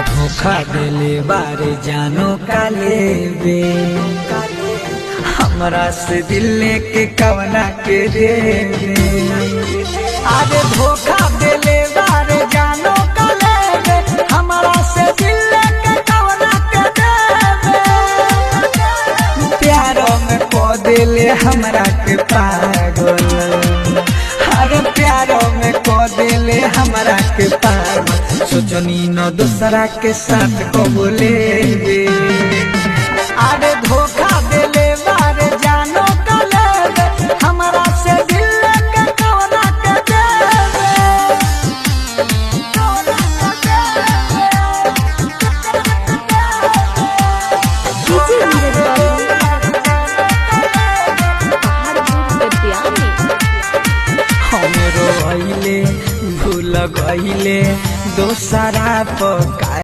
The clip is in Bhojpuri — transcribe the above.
धोखा देले बारे जानो काले बे हमरा से दिल लेके कवना के दे अरे धोखा देले बारे जानो काले बे हमरा से दिल लेके कवना के दे प्यारो में पो देले हमरा के पागल अरे प्यारो में को देले हमरा के पागल सोचनी न दूसरा के साथ को बोले अरे धोखा देले बारे जानो कले हमरा से दिल के कवना के देवे हमरो भूल गईले दोसरा पका